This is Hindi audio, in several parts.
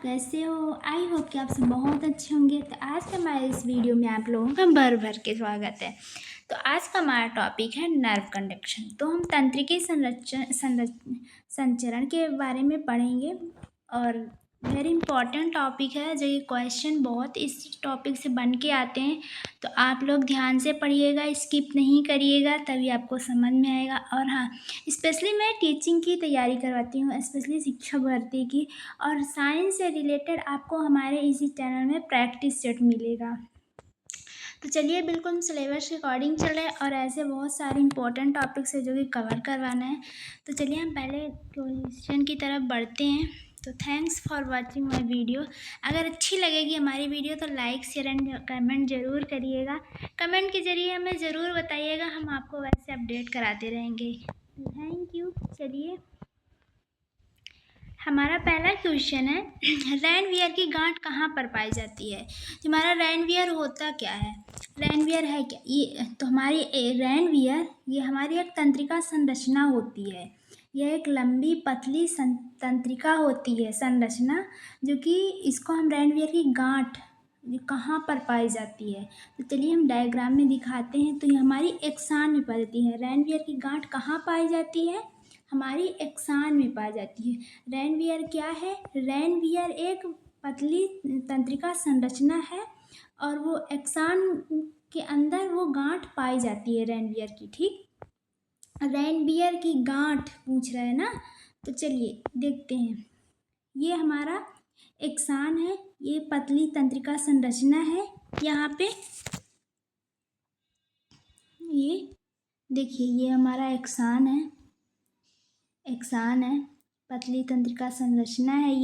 कैसे हो? आई होप कि आप सब बहुत अच्छे होंगे। तो आज के हमारे इस वीडियो में आप लोगों का भर भर के स्वागत है। तो आज का हमारा टॉपिक है नर्व कंडक्शन। तो हम तंत्रिकी संचरण के बारे में पढ़ेंगे और वेरी इंपॉर्टेंट टॉपिक है। जो ये क्वेश्चन बहुत इस टॉपिक से बन के आते हैं, तो आप लोग ध्यान से पढ़िएगा, स्किप नहीं करिएगा, तभी आपको समझ में आएगा। और हाँ, स्पेशली मैं टीचिंग की तैयारी करवाती हूँ, स्पेशली शिक्षक भर्ती की, और साइंस से रिलेटेड आपको हमारे इसी चैनल में प्रैक्टिस सेट मिलेगा। तो चलिए, बिल्कुल हम सिलेबस के अकॉर्डिंग चल रहे हैं और ऐसे बहुत सारे इंपॉर्टेंट टॉपिक्स है जो कि कवर करवाना है। तो चलिए हम पहले क्वेश्चन की तरफ बढ़ते हैं। तो thanks for watching my video. अगर अच्छी लगेगी हमारी वीडियो तो लाइक शेयर एंड कमेंट ज़रूर करिएगा। कमेंट के ज़रिए हमें ज़रूर बताइएगा, हम आपको वैसे अपडेट कराते रहेंगे। Thank you. चलिए, हमारा पहला क्वेश्चन है, रैनवियर की गांठ कहाँ पर पाई जाती है? हमारा रैनवियर होता क्या है? रैनवियर है क्या? ये तो हमारी रैनवियर ये हमारी एक तंत्रिका संरचना होती है। यह एक लंबी पतली तंत्रिका होती है संरचना, जो कि इसको हम रैनवियर की गांठ कहाँ पर पाई जाती है। तो चलिए हम डायग्राम में दिखाते हैं। तो ये हमारी एक्सान में पाई जाती है। रैनवियर की गांठ कहाँ पाई जाती है? हमारी एक्सान में पाई जाती है। रैनवियर क्या है? रैनवियर एक पतली तंत्रिका संरचना है और वो एक्सान के अंदर वो गांठ पाई जाती है रैनवियर की। ठीक, रैनवियर की गांठ पूछ रहे हैं ना, तो चलिए देखते हैं। ये हमारा एक्सान है, ये पतली तंत्रिका संरचना है। यहाँ पे ये देखिए, ये हमारा एक्सान है, एक्सान है, पतली तंत्रिका संरचना है।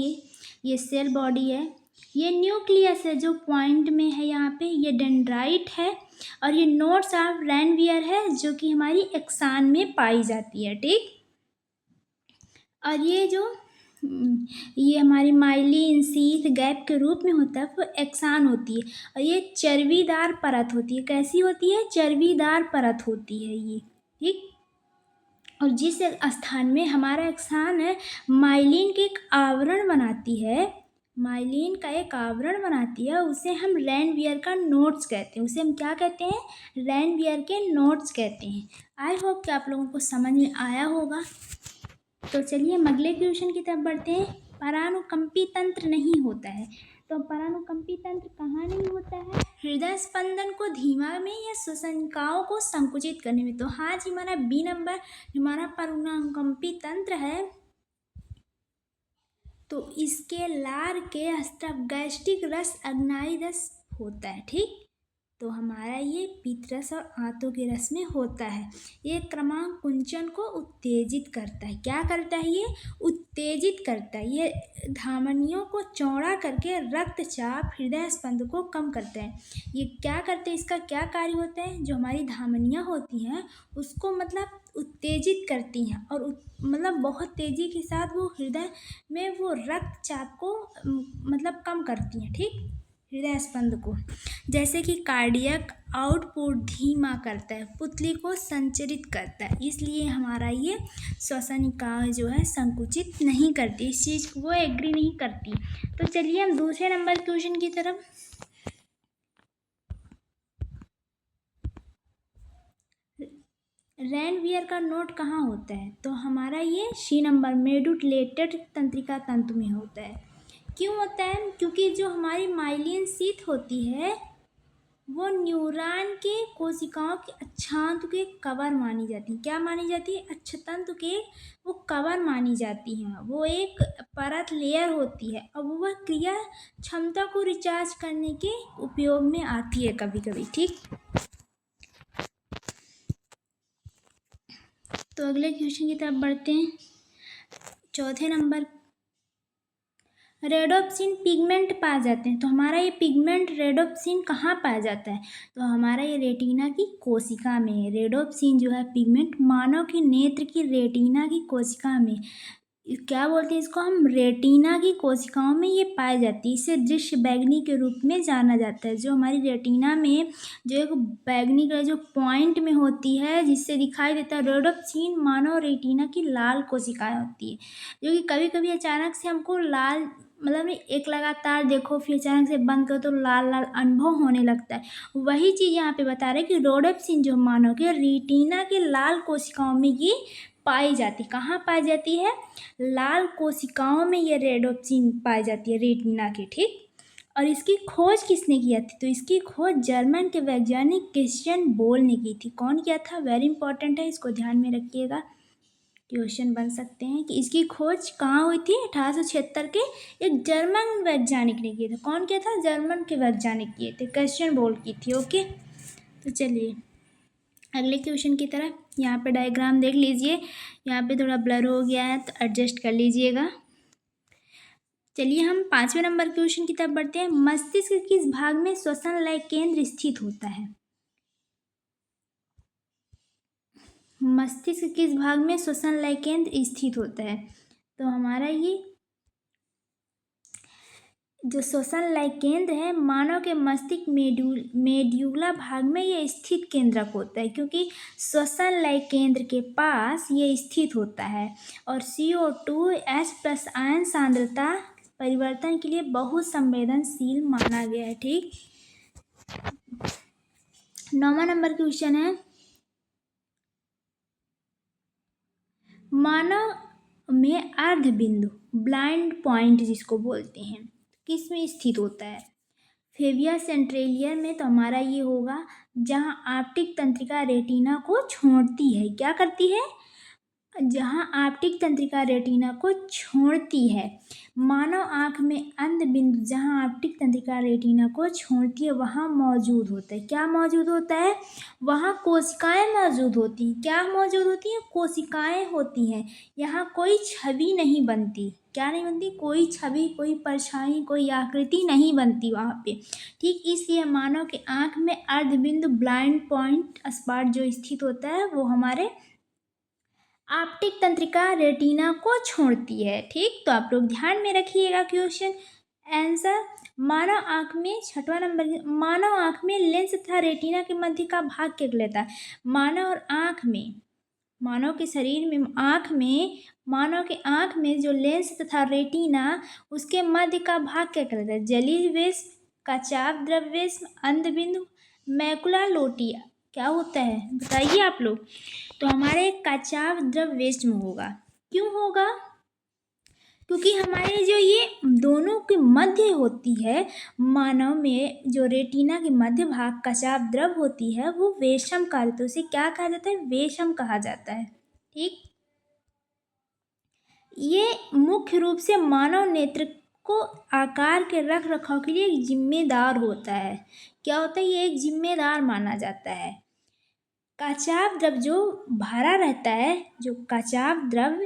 ये सेल बॉडी है। ये न्यूक्लियस है जो पॉइंट में है यहाँ पे, ये डेंड्राइट है। और ये नोड्स ऑफ रैनवियर है जो कि हमारी एक्सान में पाई जाती है। ठीक, और ये जो ये हमारी माइलिन शीथ गैप के रूप में होता है, वो एक्सान होती है। और ये चर्बीदार परत होती है। कैसी होती है? चर्बीदार परत होती है ये। ठीक, और जिस स्थान में हमारा एक्सान है माइलिन के एक आवरण बनाती है, माइलिन का एक आवरण बनाती है, उसे हम रैनवियर का नोड्स कहते हैं। उसे हम क्या कहते हैं? रैनवियर के नोड्स कहते हैं। आई होप कि आप लोगों को समझ में आया होगा। तो चलिए हम अगले क्वेश्चन की तरफ बढ़ते हैं। परानुकंपी तंत्र नहीं होता है। तो परानुकंपी तंत्र कहाँ नहीं होता है? हृदय स्पंदन को धीमा में या श्वसनिकाओं को संकुचित करने में। तो हाँ जी, हमारा बी नंबर हमारा परानुकंपी तंत्र है। तो इसके लार के स्त्रव गैस्ट्रिक रस अग्नाई रस होता है। ठीक, तो हमारा ये पित्तरस और आंतों के रस में होता है। ये क्रमांक कुंचन को उत्तेजित करता है। क्या करता है? ये उत्तेजित करता है। ये धमनियों को चौड़ा करके रक्तचाप हृदय स्पंद को कम करता है। ये क्या करते हैं? इसका क्या कार्य होता है? जो हमारी धमनियाँ होती हैं उसको मतलब उत्तेजित करती हैं और मतलब बहुत तेज़ी के साथ वो हृदय में वो रक्तचाप को मतलब कम करती हैं। ठीक, हृदय स्पंद को, जैसे कि कार्डियक आउटपुट धीमा करता है, पुतली को संचरित करता है। इसलिए हमारा ये श्वसनिका जो है संकुचित नहीं करती, इस चीज़ को वो एग्री नहीं करती। तो चलिए हम दूसरे नंबर क्वेश्चन की तरफ। रैनवियर का नोड कहाँ होता है? तो हमारा ये सी नंबर मेडुलेटेड तंत्रिका तंतु में होता है। क्यों होता है? क्योंकि जो हमारी माइलिन शीथ होती है वो न्यूरॉन के कोशिकाओं के अक्षांत के कवर मानी जाती है। क्या मानी जाती है? अक्षतंतु के वो कवर मानी जाती हैं। वो एक परत लेयर होती है और वह क्रिया क्षमता को रिचार्ज करने के उपयोग में आती है कभी कभी। ठीक, तो अगले क्वेश्चन की तरफ बढ़ते हैं। चौथे नंबर, रेडोप्सिन पिगमेंट पाए जाते हैं। तो हमारा ये पिगमेंट रेडोप्सिन कहाँ पाया जाता है? तो हमारा ये रेटिना की कोशिका में है। रेडोप्सिन जो है पिगमेंट मानव के नेत्र की रेटिना की कोशिका में, क्या बोलते हैं इसको हम? रेटिना की कोशिकाओं में ये पाई जाती है। इसे दृश्य बैगनी के रूप में जाना जाता है। जो हमारी रेटिना में जो एक बैगनी का जो पॉइंट में होती है जिससे दिखाई देता है, रेडोप्सिन मानव रेटिना की लाल कोशिकाएं होती है, जो कि कभी कभी अचानक से हमको लाल मतलब नहीं, एक लगातार देखो फिर अचानक से बंद करो तो लाल लाल अनुभव होने लगता है। वही चीज़ यहाँ पे बता रहे हैं कि रोडोप्सिन जो मानव के रेटिना के लाल कोशिकाओं में ये पाई जाती। कहाँ पाई जाती है? लाल कोशिकाओं में ये रेडोप्सिन पाई जाती है रेटिना के, ठीक। और इसकी खोज किसने किया थी? तो इसकी खोज जर्मन के वैज्ञानिक क्रिश्चियन बोल ने की थी। कौन किया था? वेरी इंपॉर्टेंट है, इसको ध्यान में रखिएगा, क्वेश्चन बन सकते हैं कि इसकी खोज कहाँ हुई थी? 1876 के एक जर्मन वैज्ञानिक ने किए थे। कौन किया था? जर्मन के वैज्ञानिक किए थे, क्रिश्चियन बोल की थी। ओके, तो चलिए अगले क्वेश्चन की तरफ। यहाँ पे डायग्राम देख लीजिए, यहाँ पे थोड़ा ब्लर हो गया है तो एडजस्ट कर लीजिएगा। चलिए हम 5वें नंबर क्वेश्चन की तरफ बढ़ते हैं। मस्तिष्क के किस भाग में श्वसन लय केंद्र स्थित होता है? मस्तिष्क किस भाग में श्वसन लय केंद्र स्थित होता है? तो हमारा ये जो श्वसन लय केंद्र है मानव के मस्तिष्क मेड्यूला भाग में ये स्थित केंद्रक होता है, क्योंकि श्वसन लय केंद्र के पास ये स्थित होता है। और CO2 H+ आयन सांद्रता परिवर्तन के लिए बहुत संवेदनशील माना गया है, ठीक। 9वां नंबर क्वेश्चन है, मानव में अर्ध बिंदु ब्लाइंड पॉइंट जिसको बोलते हैं किस में स्थित होता है? फेविया सेंट्रेलियर में। तो हमारा ये होगा जहाँ ऑप्टिक तंत्रिका रेटिना को छोड़ती है। क्या करती है? जहाँ ऑप्टिक तंत्रिका रेटिना को छोड़ती है। मानव आँख में अंध बिंदु जहाँ ऑप्टिक तंत्रिका रेटिना को छोड़ती है वहाँ मौजूद होता है। क्या मौजूद होता है? वहाँ कोशिकाएं मौजूद होती हैं। क्या मौजूद होती हैं? कोशिकाएं होती हैं। यहाँ कोई छवि नहीं बनती। क्या नहीं बनती? कोई छवि, कोई परछाई, कोई आकृति नहीं बनती वहाँ पे, ठीक। इसलिए मानव के आँख में अर्धबिंदु ब्लाइंड पॉइंट स्पॉट जो स्थित होता है वो हमारे ऑप्टिक तंत्रिका रेटिना को छोड़ती है, ठीक। तो आप लोग ध्यान में रखिएगा क्वेश्चन आंसर। मानव आँख में 6वां नंबर, मानव आँख में लेंस तथा रेटिना के मध्य का भाग क्या कहलाता है? मानव और आँख में, मानव के शरीर में आँख में, मानव के आँख में जो लेंस तथा रेटिना उसके मध्य का भाग क्या कहलाता है? जलीय वेश्म, कचाव द्रव्यवेश्म, अंधबिंदु, मैकुला लोटिया। क्या होता है बताइए आप लोग। तो हमारे कचाव द्रव्यवेश्म होगा। क्यों होगा? क्योंकि हमारे जो ये दोनों के मध्य होती है, मानव में जो रेटिना के मध्य भाग कचाव द्रव होती है वो वेशम कहलाता है। तो उसे क्या कहा जाता है? वेशम कहा जाता है, ठीक। ये मुख्य रूप से मानव नेत्र को आकार के रख रखाव के लिए एक जिम्मेदार होता है। क्या होता है? ये एक जिम्मेदार माना जाता है। कचाव द्रव जो भरा रहता है, जो कचाव द्रव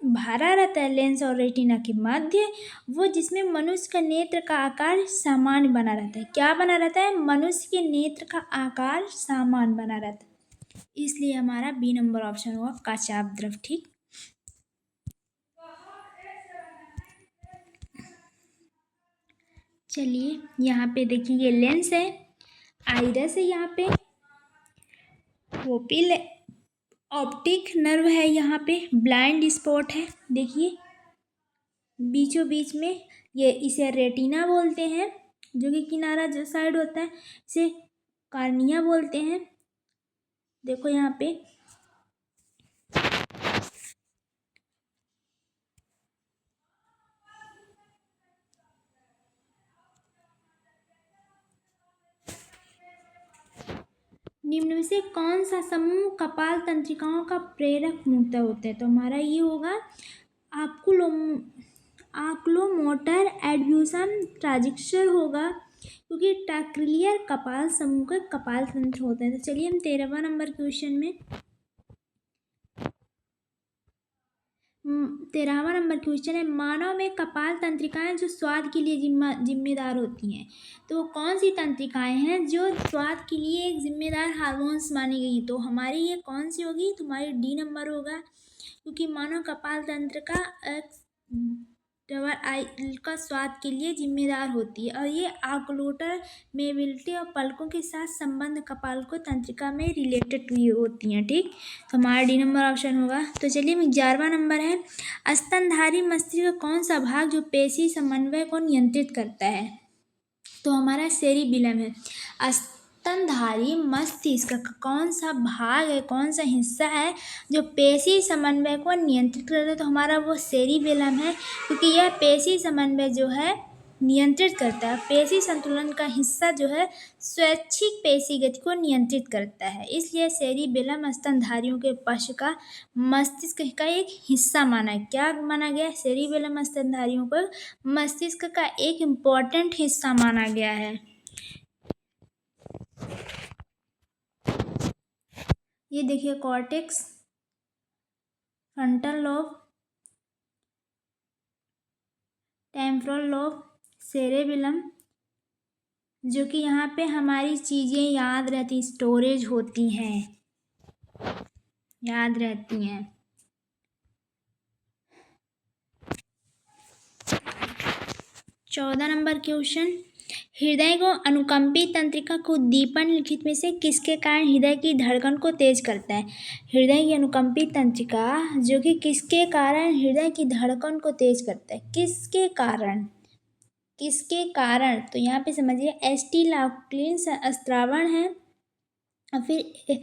भरा रहता है लेंस और रेटिना के मध्य, वो जिसमें मनुष्य का नेत्र का आकार सामान्य बना रहता है। क्या बना रहता है? मनुष्य के नेत्र का आकार सामान्य बना रहता है। इसलिए हमारा बी नंबर ऑप्शन हुआ कचाव द्रव, ठीक। चलिए यहाँ पे देखिए ये लेंस है, आइरस है, यहाँ पे पोपिल ऑप्टिक नर्व है, यहाँ पे ब्लाइंड स्पॉट है, देखिए बीचों बीच में। ये इसे रेटिना बोलते हैं, जो कि किनारा जो साइड होता है इसे कार्निया बोलते हैं। देखो यहाँ पे निम्न में से कौन सा समूह कपाल तंत्रिकाओं का प्रेरक मूत्र होता है? तो हमारा ये होगा आक्लोमोटर एड्यूसन ट्रांजिक्शन होगा, क्योंकि ट्रैक्रिलियर कपाल समूह का कपाल तंत्र होता है। तो चलिए हम 13वां नंबर क्वेश्चन में 13वां नंबर क्वेश्चन है, मानव में कपाल तंत्रिकाएं जो स्वाद के लिए जिम्मेदार होती हैं। तो कौन सी तंत्रिकाएं हैं जो स्वाद के लिए एक जिम्मेदार हार्मोन्स मानी गई? तो हमारी ये कौन सी होगी? तुम्हारी डी नंबर होगा, क्योंकि मानव कपाल तंत्र का आई का स्वाद के लिए जिम्मेदार होती है और ये आक्लोटर मेबिलिटी और पलकों के साथ संबंध कपालको तंत्रिका में रिलेटेड हुई होती हैं। ठीक, तो हमारा डी नंबर ऑप्शन होगा। तो चलिए 11वां नंबर है, स्तनधारी मस्तिष्क का कौन सा भाग जो पेशी समन्वय को नियंत्रित करता है? तो हमारा सेरिबिलम है। स्तनधारी मस्तिष्क का कौन सा भाग है, कौन सा हिस्सा है जो पेशी समन्वय को नियंत्रित करता है? तो हमारा वो सेरिबेलम है, क्योंकि यह पेशी समन्वय जो है नियंत्रित करता है। पेशी संतुलन का हिस्सा जो है स्वैच्छिक पेशी गति को नियंत्रित करता है, इसलिए सेरिबेलम स्तनधारियों के पश्च का मस्तिष्क का एक हिस्सा माना है। क्या माना गया? सेरिबेलम स्तनधारियों को मस्तिष्क का एक इम्पोर्टेंट हिस्सा माना गया है। ये देखिए cortex, frontal lobe, temporal lobe, cerebellum, जो कि यहाँ पे हमारी चीज़ें याद रहती, स्टोरेज होती हैं, याद रहती हैं। 14 नंबर क्वेश्चन, हृदय को अनुकंपी तंत्रिका को उद्दीपन निम्नलिखित में से किसके कारण हृदय की धड़कन को तेज करता है? हृदय की अनुकंपी तंत्रिका जो कि किसके कारण हृदय की धड़कन को तेज करता है? किसके कारण? किसके कारण? तो यहाँ पे समझिए एसिटिलाकोलिन स्त्रावण है और फिर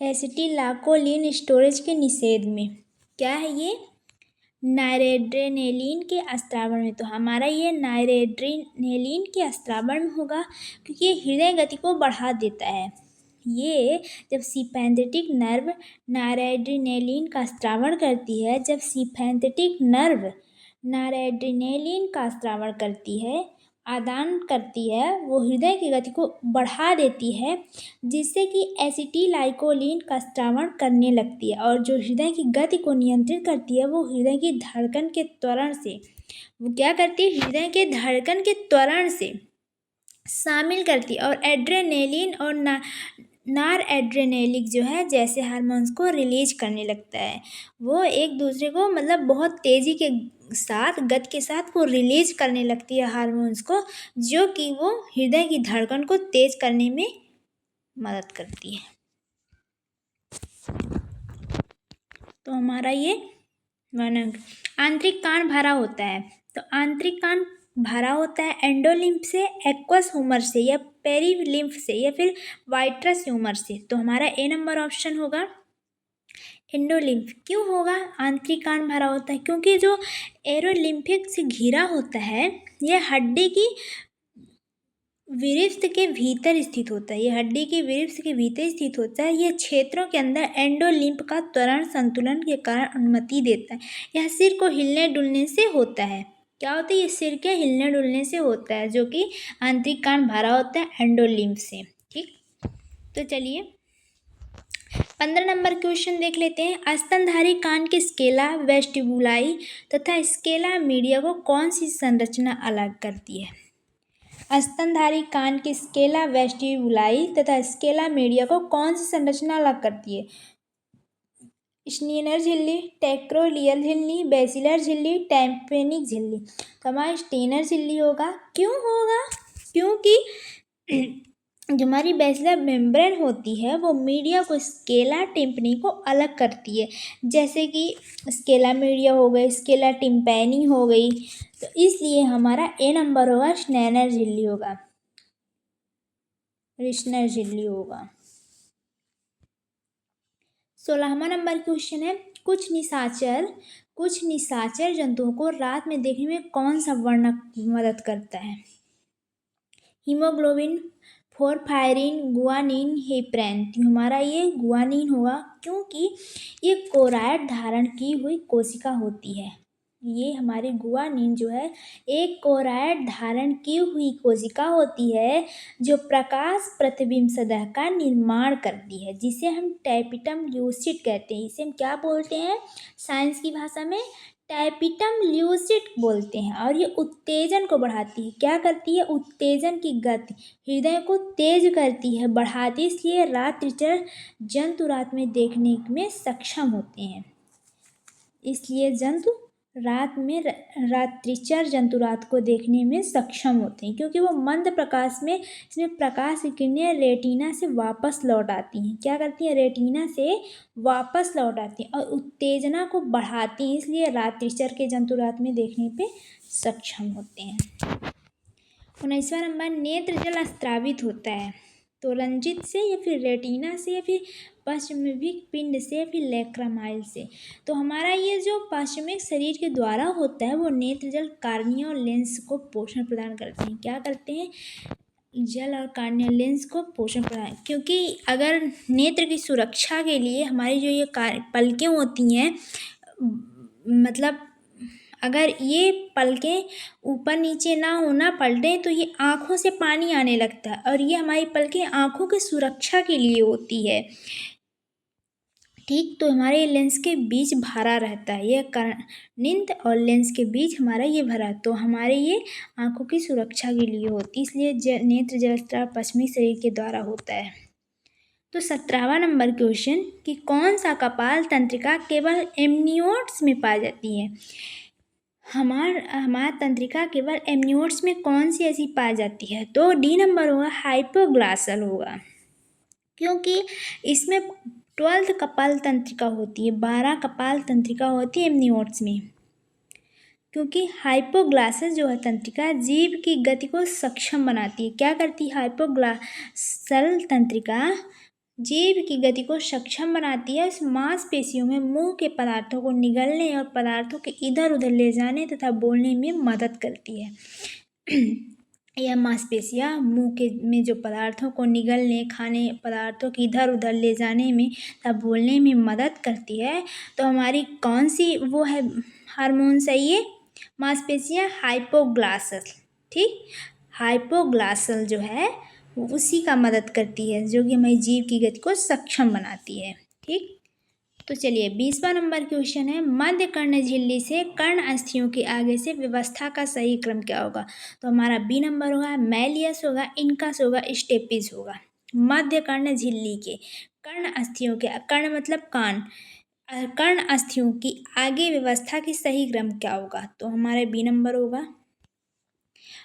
एसिटिलाकोलिन स्टोरेज के निषेध में। क्या है ये? नायरेड्रेनेलिन के स्त्रावण में। तो हमारा ये नायरेड्रेनेलिन के स्त्रावण में होगा, क्योंकि ये हृदय गति को बढ़ा देता है। ये जब सिम्पैथेटिक नर्व नायरेड्रेनेलिन का स्त्रावण करती है, जब सिम्पैथेटिक नर्व नायरेड्रेनेलिन का स्त्रावण करती है, आदान करती है, वो हृदय की गति को बढ़ा देती है, जिससे कि एसिटिलाइकोलिन का स्त्रावण करने लगती है, और जो हृदय की गति को नियंत्रित करती है वो हृदय की धड़कन के त्वरण से, वो क्या करती है? हृदय के धड़कन के त्वरण से शामिल करती है, और एड्रेनेलिन और नार एड्रेनेलिक जो है जैसे हार्मोन्स को रिलीज करने लगता है। वो एक दूसरे को मतलब बहुत तेज़ी के साथ, गति के साथ वो रिलीज करने लगती है हार्मोन्स को, जो कि वो हृदय की धड़कन को तेज करने में मदद करती है। तो हमारा ये आंतरिक कान भरा होता है। तो आंतरिक कान भरा होता है एंडोलिम्फ से, एक्वस ह्यूमर से, या पेरीलिम्फ से, या फिर वाइट्रस ह्यूमर से। तो हमारा ए नंबर ऑप्शन होगा एंडोलिम्फ। क्यों होगा आंतरिक कान भरा होता है? क्योंकि जो एरोलिम्फिक से घिरा होता है, यह हड्डी की विरिप्स के भीतर स्थित होता है। ये हड्डी की विरिप्स के भीतर स्थित होता है। यह क्षेत्रों के अंदर एंडोलिम्फ का त्वरण संतुलन के कारण अनुमति देता है। यह सिर को हिलने डुलने से होता है। क्या होता है? ये सिर के हिलने डुलने से होता है, जो कि आंतरिक कान भरा होता है एंडोलिम्फ से। ठीक, तो चलिए 15 नंबर क्वेश्चन देख लेते हैं। स्तनधारी कान के स्केला वेस्टिबुलाई तथा स्केला मीडिया को कौन सी संरचना अलग करती है? स्तनधारी कान की स्केला वेस्टिबुलाई तथा स्केला मीडिया को कौन सी संरचना अलग करती है? स्टेनर झिल्ली, टेक्रोलियल झिल्ली, बेसिलर झिल्ली, टाइम्पेनिक झिल्ली। तो हमारा स्टेनर झिल्ली होगा। क्यों होगा? क्योंकि जो हमारी बेसिलर मेम्ब्रेन होती है वो मीडिया को स्केला टिम्पनी को अलग करती है, जैसे कि स्केला मीडिया हो गई, स्केला टिम्पैनी हो गई। तो इसलिए हमारा ए नंबर होगा स्टेनर झिल्ली होगा, रिश्नर झिल्ली होगा। 16वां नंबर क्वेश्चन है, कुछ निशाचर जंतुओं को रात में देखने में कौन सा वर्णक मदद करता है? Haemoglobin, porphyrin, guanine, heparin. हमारा ये गुआनिन होगा, क्योंकि ये कोराइड धारण की हुई कोशिका होती है। ये हमारी गुआनिन जो है एक कोराइड धारण की हुई कोशिका होती है, जो प्रकाश प्रतिबिंब सतह का निर्माण करती है, जिसे हम टैपिटम ल्यूसिड कहते हैं। इसे हम क्या बोलते हैं साइंस की भाषा में? टैपिटम ल्यूसिड बोलते हैं। और ये उत्तेजन को बढ़ाती है। क्या करती है? उत्तेजन की गति हृदय को तेज करती है, बढ़ाती है। इसलिए रात्रिचर जंतु रात में देखने में सक्षम होते हैं। इसलिए जंतु रात में रात्रिचर जंतु रात को देखने में सक्षम होते हैं, क्योंकि वो मंद प्रकाश में इसमें प्रकाश की किरणें रेटिना से वापस लौट आती हैं। क्या करती हैं? रेटिना से वापस लौट आती हैं और उत्तेजना को बढ़ाती हैं, इसलिए रात्रिचर के जंतु रात में देखने पे सक्षम होते हैं। 19वां नंबर, नेत्र जल स्त्रावित होता है तो रंजित से या फिर रेटिना से या फिर पश्चिमिक पिंड से या फिर लेक्रामाइल से। तो हमारा ये जो पश्चिमिक शरीर के द्वारा होता है वो नेत्र जल कार्निया और लेंस को पोषण प्रदान करते हैं। क्या करते हैं? जल और कार्निया लेंस को पोषण प्रदान, क्योंकि अगर नेत्र की सुरक्षा के लिए हमारी जो ये पलकें होती हैं, मतलब अगर ये पलकें ऊपर नीचे ना होना पलटें तो ये आँखों से पानी आने लगता है, और ये हमारी पलकें आँखों की सुरक्षा के लिए होती है। ठीक, तो हमारे लेंस के बीच भरा रहता है, ये कर्णित और लेंस के बीच हमारा ये भरा, तो हमारे ये आँखों की सुरक्षा के लिए होती है, इसलिए नेत्र जलस्त्राव पश्चिमी शरीर के द्वारा होता है। तो 17वां नंबर क्वेश्चन कि कौन सा कपाल तंत्रिका केवल एमनियोट्स में पाई जाती है? हमारा तंत्रिका केवल एमनियोट्स में कौन सी ऐसी पाई जाती है? तो डी नंबर होगा, हाइपोग्लासल होगा, क्योंकि इसमें 12 कपाल तंत्रिका होती है, 12 कपाल तंत्रिका होती है एमनियोट्स में, क्योंकि हाइपोग्लासल जो है तंत्रिका जीभ की गति को सक्षम बनाती है। क्या करती है? हाइपोग्लासल तंत्रिका जीभ की गति को सक्षम बनाती है, इस मांसपेशियों में मुंह के पदार्थों को निगलने और पदार्थों के इधर उधर ले जाने तथा बोलने में मदद करती है। यह मांसपेशियाँ मुंह के में जो पदार्थों को निगलने, खाने पदार्थों के इधर उधर ले जाने में तथा बोलने में मदद करती है। तो हमारी कौन सी वो है हार्मोन सही है? मांसपेशियाँ हाइपोग्लासल, ठीक, हाइपोग्लासल जो है वो उसी का मदद करती है, जो कि हमारी जीभ की गति को सक्षम बनाती है। ठीक, तो चलिए 20वां नंबर क्वेश्चन है, मध्य कर्ण झिल्ली से कर्ण अस्थियों के आगे से व्यवस्था का सही क्रम क्या होगा? तो हमारा बी नंबर होगा, मैलियस होगा, इनकस होगा, स्टेपिस होगा। मध्य कर्ण झिल्ली के कर्ण अस्थियों के, कर्ण मतलब कान, कर्ण अस्थियों की आगे व्यवस्था की सही क्रम क्या होगा? तो हमारे बी नंबर होगा।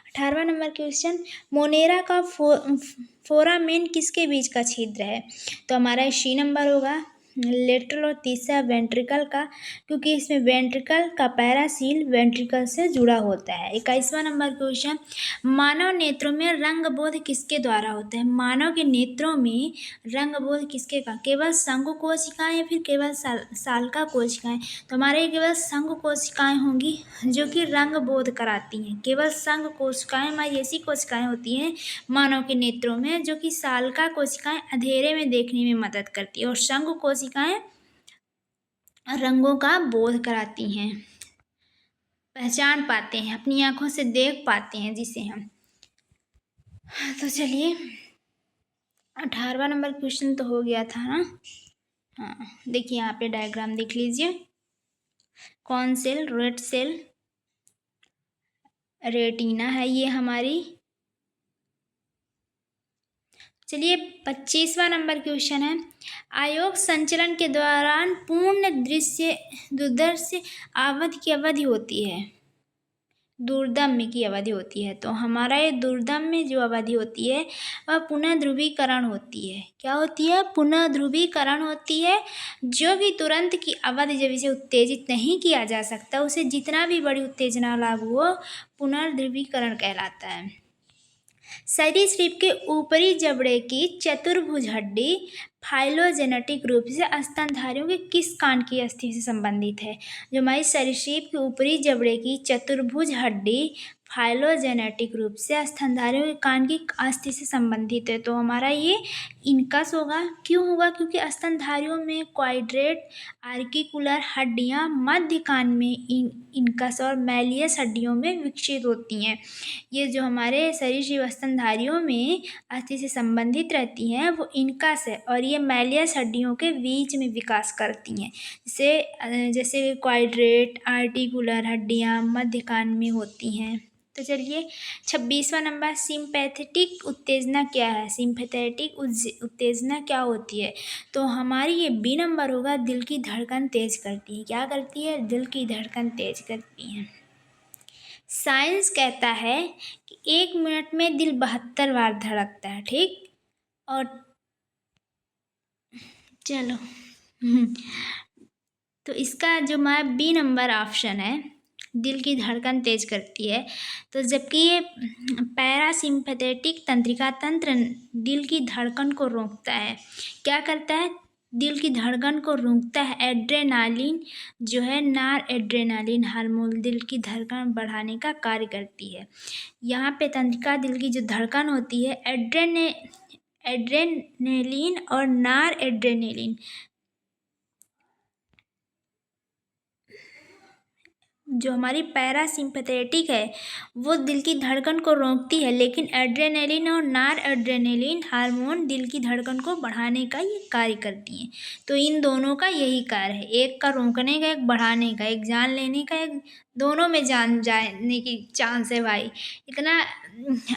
18वां नंबर क्वेश्चन, मोनेरा का फोरामेन किसके बीच का छिद्र है? तो हमारा सी नंबर होगा, लेटरल, और तीसरा वेंट्रिकल का, क्योंकि इसमें वेंट्रिकल का पैरासील वेंट्रिकल से जुड़ा होता है। 21वां नंबर क्वेश्चन, मानव नेत्रों में रंगबोध किसके द्वारा होता है? मानव के नेत्रों में रंगबोध किसके का? केवल संघ कोशिकाएं या फिर केवल साल्का कोशिकाएं? तो हमारे केवल संघ कोशिकाएं होंगी जो कि रंगबोध कराती हैं। केवल संघ कोशिकाएं हमारी ऐसी कोशिकाएं होती हैं मानव के नेत्रों में जो कि साल्का कोशिकाएं अंधेरे में देखने में मदद करती है, और संघ कोशिकाएं रंगों का बोध कराती हैं, पहचान पाते हैं, अपनी आंखों से देख पाते हैं जिसे हम। तो चलिए 18वां नंबर क्वेश्चन तो हो गया था ना। हाँ, देखिए यहाँ पे डायग्राम देख लीजिए, कौन सेल, रेड सेल, रेटिना है ये हमारी। चलिए 25वां नंबर क्वेश्चन है, आयोग संचलन के दौरान पूर्ण दृश्य दुर्दर्श्य अवधि की अवधि होती है, दूरदम्य की अवधि होती है। तो हमारा ये दूरदम्य जो अवधि होती है वह पुनः ध्रुवीकरण होती है। क्या होती है? पुनः ध्रुवीकरण होती है, जो कि तुरंत की अवधि जब इसे उत्तेजित नहीं किया जा सकता, उसे जितना भी बड़ी उत्तेजना लागू हो पुनर्ध्रुवीकरण कहलाता है। सरीसृप के ऊपरी जबड़े की चतुर्भुज हड्डी फाइलोजेनेटिक रूप से स्तनधारियों के किस कान की अस्थि से संबंधित है? जो हमारी सरीसृप के ऊपरी जबड़े की चतुर्भुज हड्डी फाइलोजेनेटिक रूप से स्तनधारियों के कान की अस्थि से संबंधित है। तो हमारा ये इनकस होगा। क्यों होगा? क्योंकि स्तनधारियों में क्वाड्रेट आर्टिकुलर हड्डियाँ मध्य कान में इनकस और मैलियस हड्डियों में विकसित होती हैं। ये जो हमारे सरीसृप स्तनधारियों में अस्थि से संबंधित रहती हैं वो इनकस है, और ये मैलियस हड्डियों के बीच में विकास करती हैं, जैसे क्वाड्रेट आर्टिकुलर हड्डियाँ मध्य कान में होती हैं। तो चलिए 26वां नंबर, सिंपैथेटिक उत्तेजना क्या है? सिंपैथेटिक उत्तेजना क्या होती है? तो हमारी ये बी नंबर होगा, दिल की धड़कन तेज करती है। क्या करती है? दिल की धड़कन तेज करती है। साइंस कहता है कि 1 मिनट में दिल 72 बार धड़कता है, ठीक। और चलो तो इसका जो हमारा बी नंबर ऑप्शन है, दिल की धड़कन तेज करती है। तो जबकि ये पैरासिम्पैथेटिक तंत्रिका तंत्र दिल की धड़कन को रोकता है। क्या करता है? दिल की धड़कन को रोकता है। एड्रेनालिन जो है, नार एड्रेनालिन हार्मोन दिल की धड़कन बढ़ाने का कार्य करती है। यहाँ पे तंत्रिका दिल की जो धड़कन होती है, एड्रेनेलिन और नार एड्रेनेलिन जो हमारी पैरासिम्पैथेटिक है वो दिल की धड़कन को रोकती है, लेकिन एड्रेनलिन और नार एड्रेनलिन हार्मोन दिल की धड़कन को बढ़ाने का ये कार्य करती हैं। तो इन दोनों का यही कार्य है, एक का रोकने का, एक बढ़ाने का, एक जान लेने का, एक दोनों में जान जाने की चांस है भाई। इतना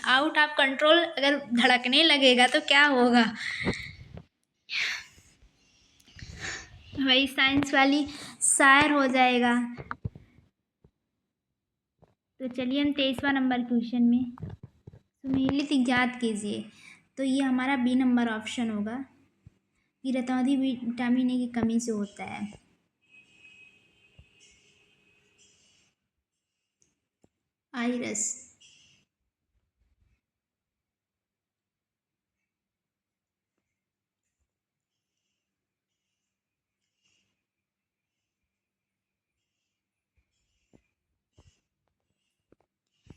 आउट ऑफ कंट्रोल अगर धड़कने लगेगा तो क्या होगा भाई, साइंस वाली शायर हो जाएगा। तो चलिए हम 23वां नंबर क्वेश्चन में, सुमेलित इजाद कीजिए। तो ये हमारा बी नंबर ऑप्शन होगा कि रतौंधी विटामिन ए की कमी से होता है। आइरस।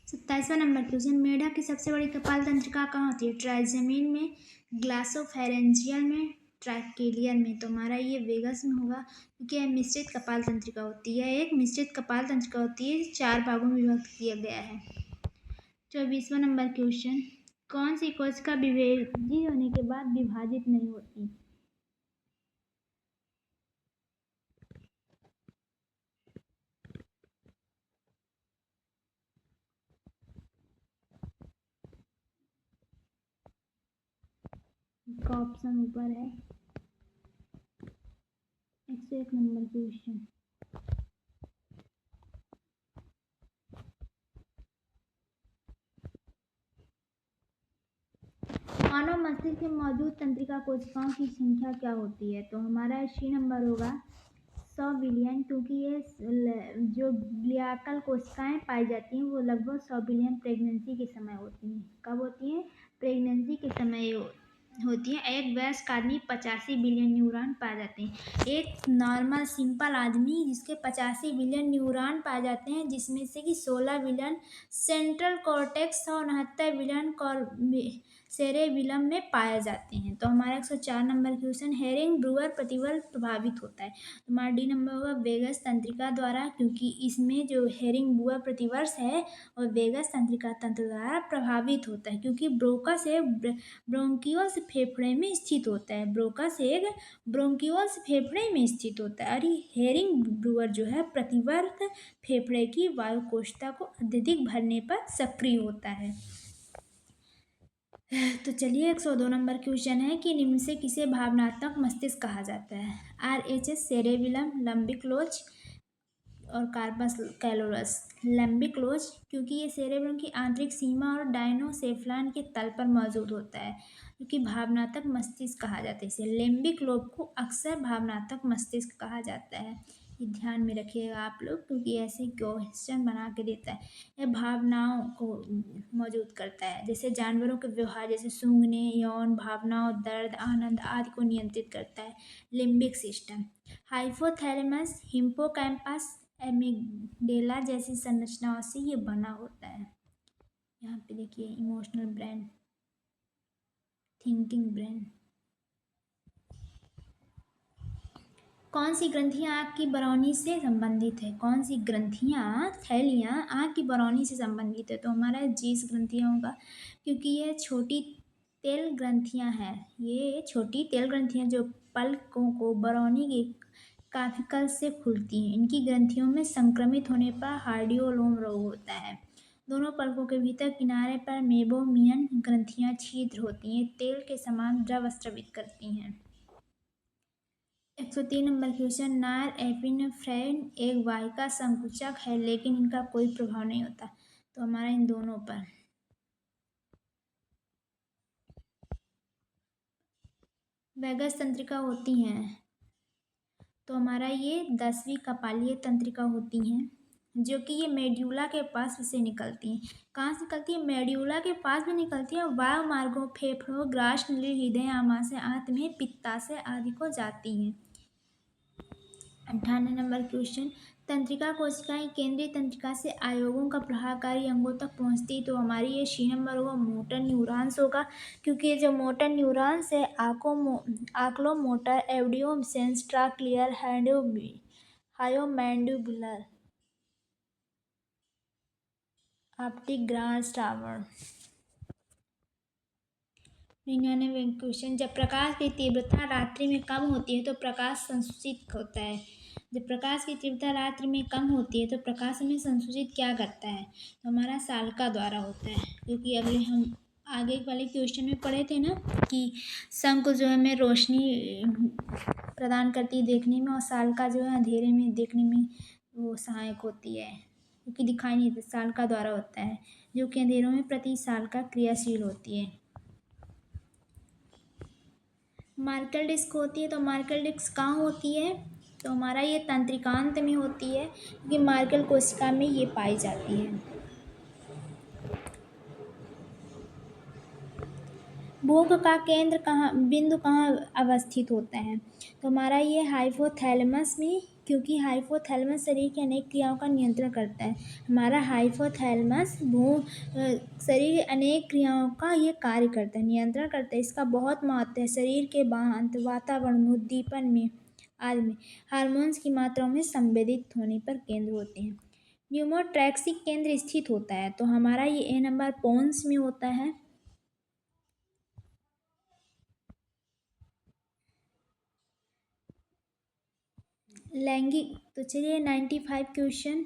सत्ताईसवां नंबर क्वेश्चन, मेढक की सबसे बड़ी कपाल तंत्रिका कहाँ होती है? ट्राइजेमिन में, ग्लासोफेरेंजियल में, ट्रैकेलियन में। तो हमारा ये वेगस में होगा, क्योंकि यह मिश्रित कपाल तंत्रिका होती है। एक मिश्रित कपाल तंत्रिका होती है, 4 भागों में विभक्त किया गया है। 24वां नंबर क्वेश्चन, कौन सी कोशिका विभेदित होने के बाद विभाजित नहीं होती? इसका ऑप्शन ऊपर है। 101 नंबर क्वेश्चन, मानव मस्तिष्क में मौजूद तंत्रिका कोशिकाओं की संख्या क्या होती है? तो हमारा सी नंबर होगा 100 बिलियन, क्योंकि ये जो ग्लियाकल कोशिकाएं पाई जाती हैं वो लगभग 100 बिलियन प्रेगनेंसी के समय होती हैं। कब होती हैं? प्रेगनेंसी के समय होती है। एक वयस्क आदमी 85 बिलियन न्यूरॉन पाए जाते हैं। एक नॉर्मल सिंपल आदमी जिसके 85 बिलियन न्यूरॉन पाए जाते हैं, जिसमें से कि 16 बिलियन सेंट्रल कॉर्टेक्स और 69 बिलियन सेरेबिलम में पाए जाते हैं। तो हमारा 104 नंबर क्वेश्चन, हेरिंग ब्रूअर प्रतिवर्ष प्रभावित होता है। तो हमारा डी नंबर होगा वेगस तंत्रिका द्वारा, क्योंकि इसमें जो हेरिंग ब्रूअर प्रतिवर्ष है और वेगस तंत्रिका तंत्र द्वारा प्रभावित होता है, क्योंकि ब्रोंकस एक ब्रोंकियोल्स फेफड़े में स्थित होता है। ब्रोंकस एक ब्रोंकियोल्स फेफड़े में स्थित होता है, और ये हेरिंग ब्रूअर जो है प्रतिवर्ष फेफड़े की वायु कोशिका को अत्यधिक भरने पर सक्रिय होता है। तो चलिए 102 नंबर क्वेश्चन है कि निम्न से किसे भावनात्मक मस्तिष्क कहा जाता है? RHS सेरेबिलम, लंबिक लोच और कार्पस कैलोरस। लंबिक लोच क्योंकि ये सेरेब्रम की आंतरिक सीमा और डायनोसेफलान के तल पर मौजूद होता है, क्योंकि भावनात्मक मस्तिष्क कहा जाता है इसे। लिम्बिक लोब को अक्सर भावनात्मक मस्तिष्क कहा जाता है। ये ध्यान में रखिएगा आप लोग, क्योंकि ऐसे क्वेश्चन बना के देता है। यह भावनाओं को मौजूद करता है, जैसे जानवरों के व्यवहार, जैसे सूंघने, यौन भावनाओं, दर्द, आनंद आदि को नियंत्रित करता है लिम्बिक सिस्टम। हाइपोथैलेमस, हिप्पोकैम्पस, एमिगडेला जैसी संरचनाओं से ये बना होता है। यहाँ पे देखिए इमोशनल ब्रेन, थिंकिंग ब्रेन। कौन सी ग्रंथियाँ आँख की बरौनी से संबंधित है? कौन सी ग्रंथियाँ, थैलियाँ आँख की बरौनी से संबंधित है? तो हमारा जीस ग्रंथियाँ होगा, क्योंकि ये छोटी तेल ग्रंथियाँ हैं। ये छोटी तेल ग्रंथियाँ जो पलकों को बरौनी के काफिकल से खुलती हैं। इनकी ग्रंथियों में संक्रमित होने पर हार्डियोलोम रोग होता है। दोनों पलकों के भीतर किनारे पर मेबोमियन ग्रंथियां छिद्र होती हैं, तेल के समान द्रव स्रावित करती हैं। 103 नंबर क्वेश्चन, नायर एपिनेफ्राइन एक वाहिका संकुचक है लेकिन इनका कोई प्रभाव नहीं होता। तो हमारा इन दोनों पर वैगस तंत्रिका होती हैं, तो हमारा ये 10वीं कपालीय तंत्रिका होती हैं, जो कि ये मेड्यूला के पास से निकलती हैं। कहाँ से निकलती है? मेड्यूला के पास भी निकलती है, वायु मार्गों, फेफड़ों, ग्रास नली, हृदय, आमाशय, आंत में, पित्ताशय आदि को जाती हैं। 98 नंबर क्वेश्चन, तंत्रिका कोशिकाएं केंद्रीय तंत्रिका से आयोगों का प्रहारकारी अंगों तक पहुंचती, तो हमारी ये सी नंबर होगा, मोटर न्यूरॉन्स होगा, क्योंकि ये जो मोटर न्यूरॉन्स है आक्लोमोटर, एवडियोसेंस, ट्राक्लियर, हायोमैंडिबुलर, ऑप्टिक ग्रास टावर। 99 क्वेश्चन, जब प्रकाश की तीव्रता रात्रि में कम होती है तो प्रकाश संसूचित होता है। जब प्रकाश की तीव्रता रात्रि में कम होती है तो प्रकाश में संसूचित क्या करता है? तो हमारा सालका द्वारा होता है, क्योंकि अगले हम आगे वाले क्वेश्चन में पढ़े थे ना कि शंख जो है हमें रोशनी प्रदान करती है देखने में, और सालका जो है अंधेरे में देखने में वो सहायक होती है, क्योंकि दिखाई नहीं देता, सालका द्वारा होता है, जो कि अंधेरों में प्रति सालका क्रियाशील होती है। मार्कल डिस्क होती है, तो मार्कल डिस्क कहाँ होती है? तो हमारा ये तंत्रिकांत में होती है, क्योंकि मार्कल कोशिका में ये पाई जाती है। भूख का केंद्र बिंदु कहाँ अवस्थित होता है? तो हमारा ये हाइपोथैलेमस में, क्योंकि हाइपोथैलेमस शरीर की अनेक क्रियाओं का नियंत्रण करता है। हमारा हाइपोथैलेमस शरीर की अनेक क्रियाओं का ये कार्य करता है, नियंत्रण करता है। इसका बहुत महत्व है। शरीर के बांध, वातावरण में, उद्दीपन में आदि में हार्मोन्स की मात्राओं में संवेदित होने पर केंद्र होते हैं। न्यूमोट्रैक्सिक केंद्र स्थित होता है, तो हमारा ये ए नंबर पोन्स में होता है। लैंगिक, तो चलिए 95 क्वेश्चन,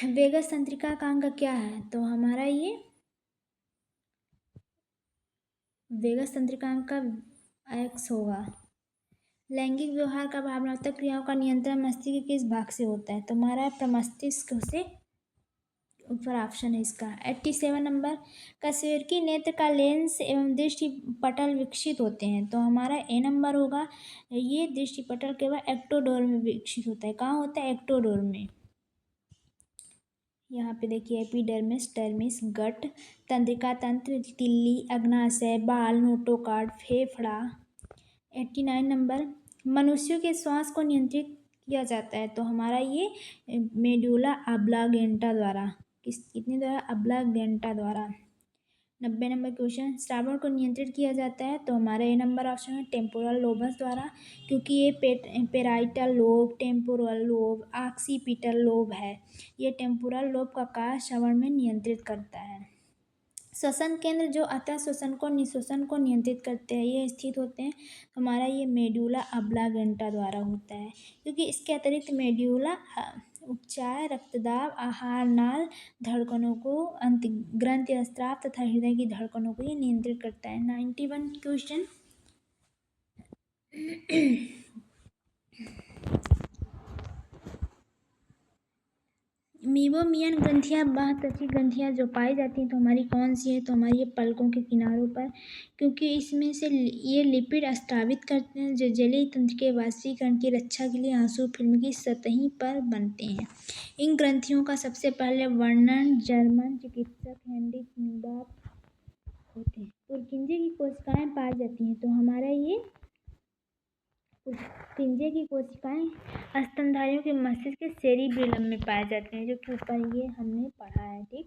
वेगस तंत्रिका का अंग क्या है? तो हमारा ये वेगस तंत्रिका अंग का एक्स होगा। लैंगिक व्यवहार का भावनात्मक क्रियाओं का नियंत्रण मस्तिष्क के किस भाग से होता है? तो हमारा प्रमस्तिष्क से ऊपर ऑप्शन है इसका। 87 नंबर, कशेरुकी नेत्र का लेंस एवं दृष्टि पटल विकसित होते हैं, तो हमारा ए नंबर होगा। ये दृष्टि पटल केवल एक्टोडोर में विकसित होता है। कहाँ होता है? एक्टोडोर में। यहाँ पे देखिए एपिडर्मिस, डर्मिस, गट, तंत्रिका तंत्र, तिल्ली, अग्नाशय, बाल, नोटोकॉर्ड, फेफड़ा। 89 नंबर, मनुष्यों के श्वास को नियंत्रित किया जाता है, तो हमारा ये मेडुला ऑब्लांगेटा द्वारा, कितने द्वारा? ऑब्लांगेटा द्वारा। 90 नंबर क्वेश्चन, श्रावण को नियंत्रित किया जाता है, तो हमारा ए नंबर ऑप्शन है टेम्पोरल लोबस द्वारा, क्योंकि ये parietal lobe, temporal lobe, occipital lobe है। ये टेम्पोरल लोब का कार्य श्रवण में नियंत्रित करता है। श्वसन केंद्र जो अतः श्वसन को निःश्वसन को नियंत्रित करते हैं, ये स्थित होते हैं, हमारा ये मेडुला ऑब्लांगेटा द्वारा होता है, क्योंकि इसके अतिरिक्त मेडुला उपचार, रक्तदाब, आहार नाल धड़कनों को, ग्रंथि स्राव तथा हृदय की धड़कनों को ये नियंत्रित करता है। 91 क्वेश्चन, मीबोमियन ग्रंथियाँ बहुत्वची ग्रंथियाँ जो पाई जाती हैं, तो हमारी कौन सी है? तो हमारी ये पलकों के किनारों पर, क्योंकि इसमें से ये लिपिड स्रावित करते हैं जो जलीय तंत्र के वाष्पीकरण की रक्षा के लिए आंसू फिल्म की सतही पर बनते हैं। इन ग्रंथियों का सबसे पहले वर्णन जर्मन चिकित्सक हेनरिक न्यूडॉर्फ होते हैं। पुरकिंजे की कोशिकाएं पाई जाती हैं, तो हमारा ये पुरकिंजे की कोशिकाएं स्तनधारियों के मस्तिष्क के सेरिबेलम में पाए जाते हैं, जो कि ऊपर ये हमने पढ़ा है। ठीक,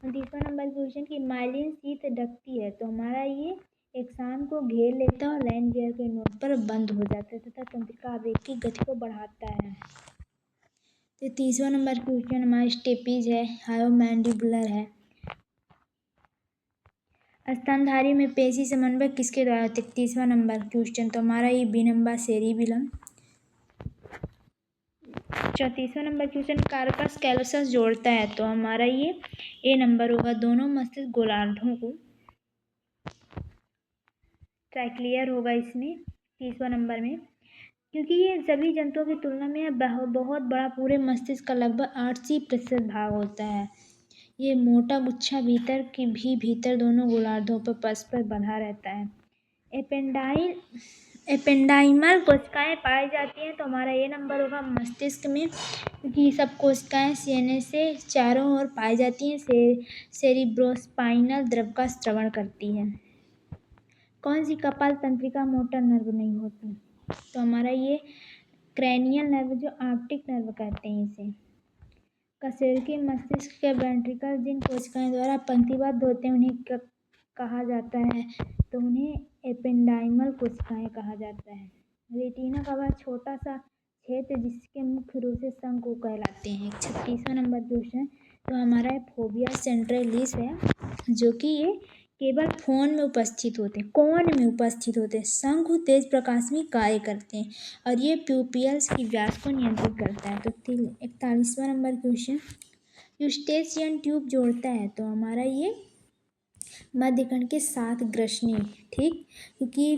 29वां नंबर क्वेश्चन की माइलिन शीत ढकती है, तो हमारा ये एक्सान को घेर लेता है और लाइन गियर के नोड पर बंद हो जाता है तथा तंत्रिका आवेग की गति को बढ़ाता है। तो 30वां नंबर क्वेश्चन हमारा स्टेपीज है, हायोमैंडिबुलर है। स्तनधारी में पेशी समन्वय किसके द्वारा? 33वां नंबर क्वेश्चन, तो हमारा ये बी नंबर सेरिबेलम। 34वां नंबर क्वेश्चन, कार्पस कैलोसस जोड़ता है, तो हमारा ये ए नंबर होगा। दोनों मस्तिष्क गोलार्धों को ट्राइक्लियर होगा इसमें 30वां नंबर में, क्योंकि ये सभी जंतुओं की तुलना में बहुत बड़ा पूरे मस्तिष्क का लगभग 80% भाग होता है। ये मोटा गुच्छा भीतर दोनों गोलार्धों पर परस्पर बंधा रहता है। एपेंडाइमल कोशिकाएं पाई जाती हैं, तो हमारा ये नंबर होगा मस्तिष्क में, क्योंकि सब कोशिकाएं सीने से चारों ओर पाई जाती हैं। सेरिब्रोस्पाइनल द्रव का स्रवण करती है। कौन सी कपाल तंत्रिका मोटर नर्व नहीं होती, तो हमारा ये क्रैनियल नर्व, जो ऑप्टिक नर्व कहते हैं इसे। कशेरुकी मस्तिष्क के वेंट्रिकल जिन कोशिकाएं द्वारा पंक्तिबद्ध होते हैं उन्हें कहा जाता है, तो उन्हें एपेंडाइमल कोशिकाएं कहा जाता है। रेटिना का वह छोटा सा क्षेत्र जिसके मुख्य रूप से शंकु कहलाते हैं। 36वां नंबर क्वेश्चन, तो हमारा फोबिया सेंट्रलिस है, जो कि ये केवल कोण में उपस्थित होते हैं। शंकु तेज प्रकाश में कार्य करते हैं और ये प्यूपियल्स की व्यास को नियंत्रित करता है। तो 41वां नंबर क्वेश्चन, यूस्टेशियन ट्यूब जोड़ता है, तो हमारा ये मध्यकर्ण के साथ ग्रसनी, ठीक, क्योंकि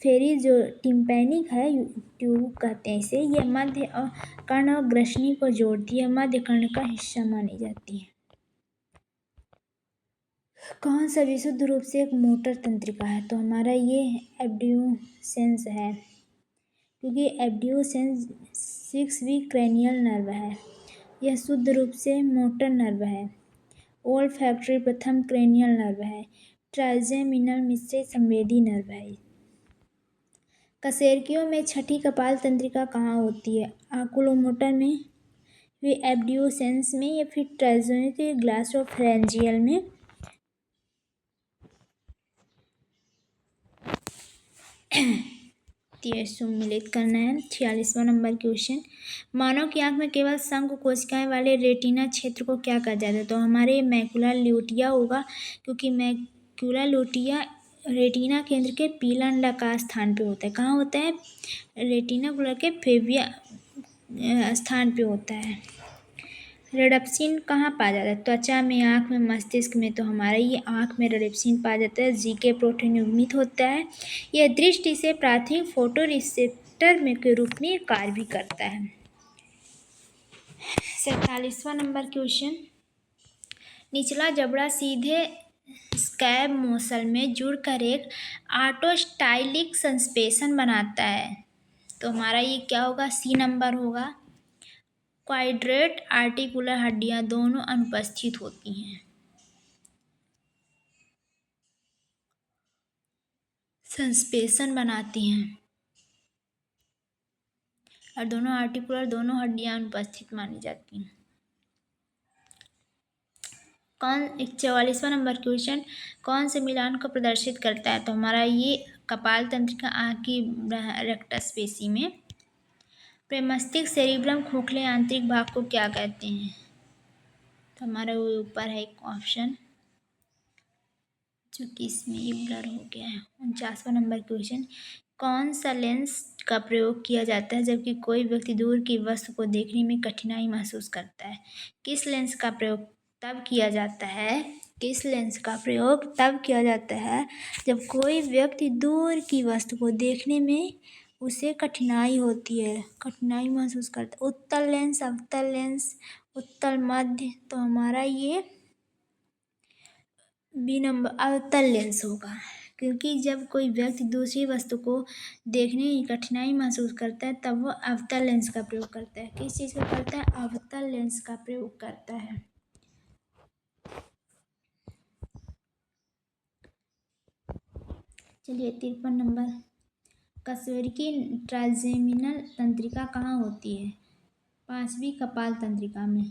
फेरी जो टिम्पैनिक है ट्यूब कहते हैं इसे, ये मध्य और कर्ण और ग्रसनी को जोड़ती है, मध्यकर्ण का हिस्सा मानी जाती है। कौन सा विशुद्ध रूप से एक मोटर तंत्रिका है, तो हमारा ये एब्ड्यूसेंस है, क्योंकि एब्ड्यूसेंस 6वीं क्रैनियल नर्व है। यह शुद्ध रूप से मोटर नर्व है। ओल्फैक्टरी प्रथम क्रैनियल नर्व है। ट्राइजेमिनल मिश्रित संवेदी नर्व है। कशेरुकियों में छठी कपाल तंत्रिका कहाँ होती है, आकुलोमोटर में, फिर एब्ड्यूसेंस में, या फिर ट्राइजेमिनल ग्लॉसोफैरिंजियल में। सम्मिलित करना है। 46वां नंबर क्वेश्चन, मानव की आंख में केवल शंकु कोशिकाएं वाले रेटिना क्षेत्र को क्या कहा जाता है, तो हमारे मैकुला ल्यूटिया होगा, क्योंकि मैकुला ल्यूटिया रेटिना केंद्र के पीला अंडाकार स्थान पे होता है। कहाँ होता है, रेटिना कलर के फेविया स्थान पे होता है। रेडप्सिन कहाँ पाया जाता है, त्वचा में, आँख में, मस्तिष्क में, तो हमारा ये आँख में रेडप्सिन पाया जाता है। जीके प्रोटीन युग्मित होता है। यह दृष्टि से प्राथमिक फोटो रिसेप्टर में के रूप में कार्य भी करता है। 47वां नंबर क्वेश्चन, निचला जबड़ा सीधे स्कैब मोसल में जुड़कर एक ऑटोस्टाइलिक संस्पेशन बनाता है, तो हमारा ये क्या होगा, सी नंबर होगा। क्वाड्रेट आर्टिकुलर हड्डियां दोनों अनुपस्थित होती हैं। संस्पेशन बनाती हैं और दोनों आर्टिकुलर, दोनों हड्डियां अनुपस्थित मानी जाती हैं। 44वां नंबर क्वेश्चन, कौन से मिलान को प्रदर्शित करता है, तो हमारा ये कपाल तंत्रिका आँख की रेक्टस पेशी में। प्रेमस्तिष्क सेरिब्रम खोखले आंतरिक भाग को क्या कहते हैं, तो हमारा वो ऊपर है एक ऑप्शन, जो कि इसमें ये ब्लर हो गया है। 49वां नंबर क्वेश्चन, कौन सा लेंस का प्रयोग किया जाता है जबकि कोई व्यक्ति दूर की वस्तु को देखने में कठिनाई महसूस करता है। किस लेंस का प्रयोग तब किया जाता है, किस लेंस का प्रयोग तब किया जाता है जब कोई व्यक्ति दूर की वस्तु को देखने में उसे कठिनाई होती है, कठिनाई महसूस करता है। उत्तल लेंस, अवतल लेंस, उत्तल मध्य, तो हमारा ये बी नंबर अवतल लेंस होगा, क्योंकि जब कोई व्यक्ति दूसरी वस्तु को देखने में कठिनाई महसूस करता है तब वो अवतल लेंस का प्रयोग करता है। किस चीज़ का करता है, अवतल लेंस का प्रयोग करता है। चलिए 53 नंबर, कशेरुकी ट्राइजेमिनल तंत्रिका कहाँ होती है, 5वीं कपाल तंत्रिका में।